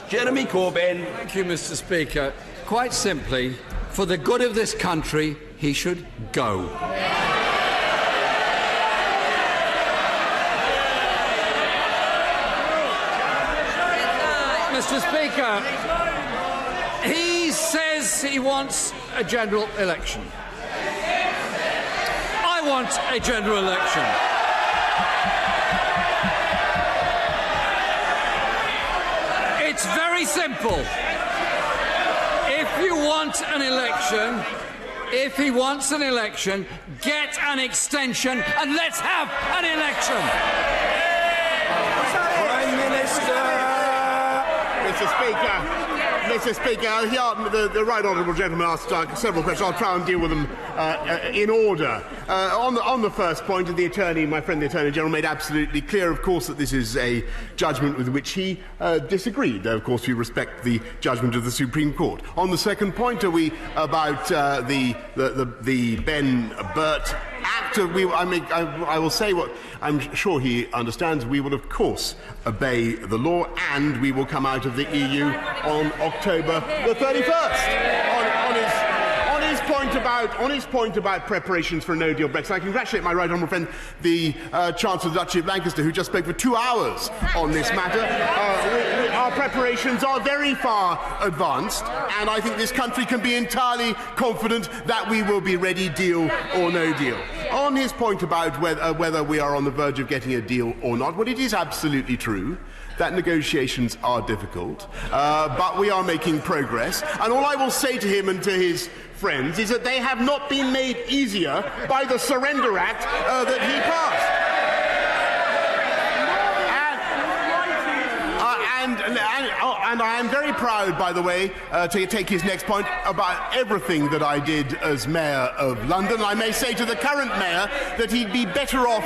Jeremy Corbyn. Thank you, Mr. Speaker. Quite simply, for the good of this country, he should go. Mr. Speaker, he says he wants a general election. I want a general election. It's very simple. If you want an election, if he wants an election, get an extension and let's have an election. Prime Minister. Mr. Speaker, the right honourable gentleman asked several questions. I'll try and deal with them in order. On the first point, my friend the Attorney General made absolutely clear, of course, that this is a judgment with which he disagreed. Of course, we respect the judgment of the Supreme Court. On the second point, are we about the Ben Burt Act? I will say what I'm sure he understands. We will, of course, obey the law, and we will come out of the EU on October the 31st. On his point about preparations for a no-deal Brexit, I congratulate my right honourable friend, the Chancellor of the Duchy of Lancaster, who just spoke for 2 hours on this matter. Our preparations are very far advanced, and I think this country can be entirely confident that we will be ready, deal or no deal. On his point about whether we are on the verge of getting a deal or not, well, it is absolutely true that negotiations are difficult, but we are making progress. And all I will say to him and to his friends is that they have not been made easier by the Surrender Act that he passed. And I am very proud, by the way, to take his next point, about everything that I did as Mayor of London. I may say to the current Mayor that he'd be better off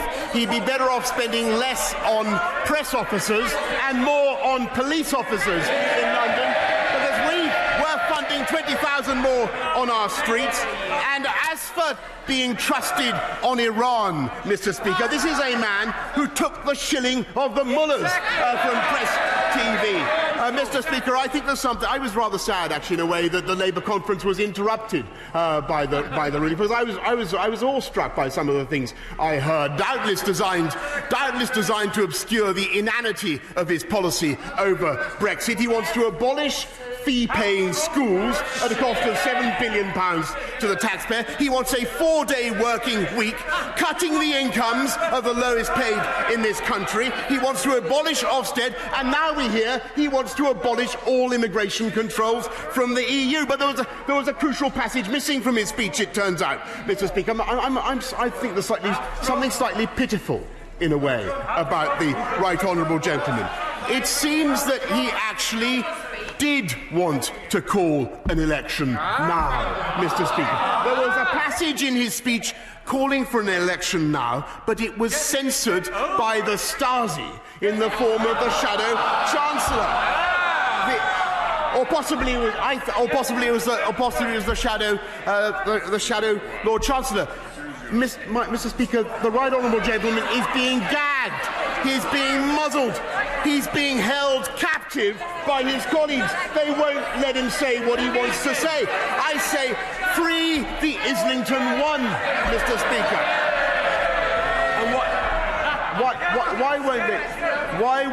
spending less on press officers and more on police officers in London, because we were funding 20,000 more on our streets. And as for being trusted on Iran, Mr. Speaker, this is a man who took the shilling of the mullahs from Press TV. Mr. Speaker, I think there's something. I was rather sad, actually, in a way, that the Labour conference was interrupted by the ruling, because I was awestruck by some of the things I heard, doubtless designed to obscure the inanity of his policy over Brexit. He wants to abolish fee-paying schools at a cost of £7 billion to the taxpayer. He wants a 4-day working week, cutting the incomes of the lowest paid in this country. He wants to abolish Ofsted, and now we hear he wants to abolish all immigration controls from the EU. But there was a crucial passage missing from his speech, it turns out, Mr. Speaker. I think there's something slightly pitiful, in a way, about the right honourable gentleman. It seems that he actually did want to call an election now, Mr. Speaker. There was a passage in his speech calling for an election now, but it was censored by the Stasi in the form of the Shadow Chancellor. Or possibly it was the Shadow Lord Chancellor. Mr. Speaker, the right honourable gentleman is being gagged. He's being muzzled. He's being held captive by his colleagues. They won't let him say what he wants to say. I say, free the Islington One, Mr. Speaker. And why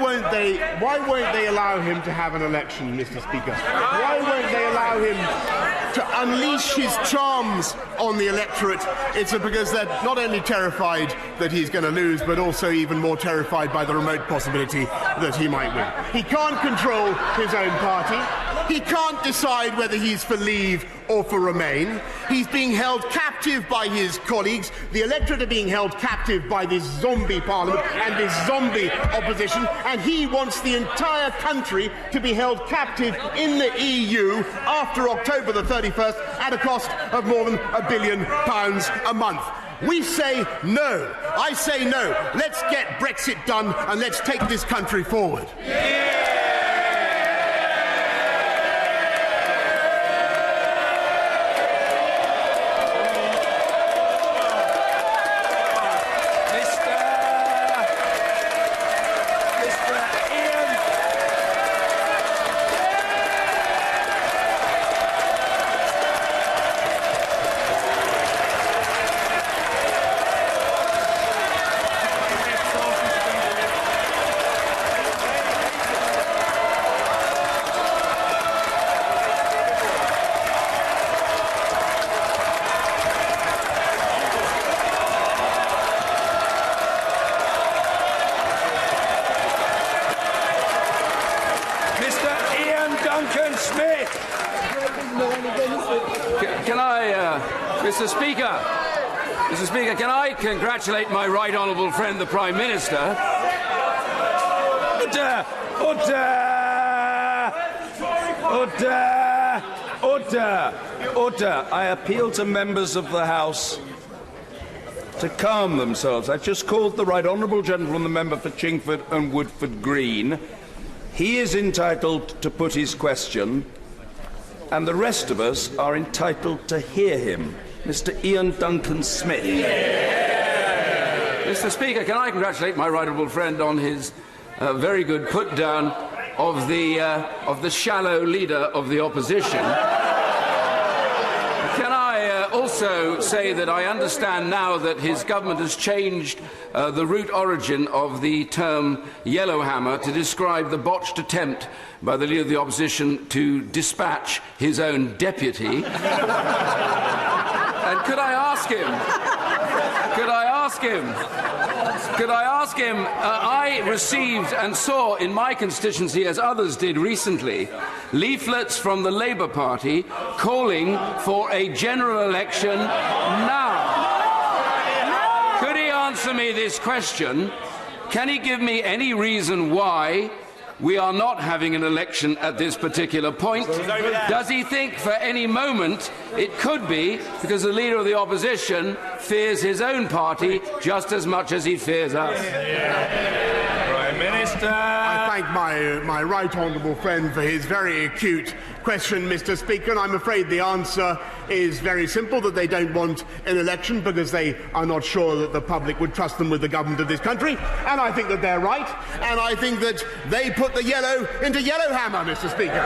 won't they allow him to have an election, Mr. Speaker? Why won't they allow him to unleash his charms on the electorate? It's because they're not only terrified that he's going to lose, but also even more terrified by the remote possibility that he might win. He can't control his own party. He can't decide whether he's for Leave or for Remain. He's being held captive by his colleagues. The electorate are being held captive by this zombie parliament and this zombie opposition, and he wants the entire country to be held captive in the EU after October the 31st at a cost of more than £1 billion a month. We say no. I say no. Let's get Brexit done and let's take this country forward. Duncan Smith. Can I, Mr. Speaker, can I congratulate my right honourable friend, the Prime Minister? Order! Order! Order! Order! Order! I appeal to members of the House to calm themselves. I've just called the right honourable gentleman, the member for Chingford and Woodford Green. He is entitled to put his question, and the rest of us are entitled to hear him. Mr. Ian Duncan Smith. Mr. Speaker, can I congratulate my right honourable friend on his very good put down of the shallow leader of the opposition? Can I also say that I understand now that his government has changed the root origin of the term yellowhammer to describe the botched attempt by the leader of the opposition to dispatch his own deputy. And could I ask him, I received and saw in my constituency, as others did recently, leaflets from the Labour Party calling for a general election now. Could he answer me this question? Can he give me any reason why we are not having an election at this particular point? Does he think for any moment it could be because the leader of the opposition fears his own party just as much as he fears us? Prime Minister. I thank my right honourable friend for his very acute question, Mr. Speaker, and I'm afraid the answer is very simple, that they don't want an election because they are not sure that the public would trust them with the government of this country, and I think that they're right, and I think that they put the yellow into Yellowhammer, Mr. Speaker.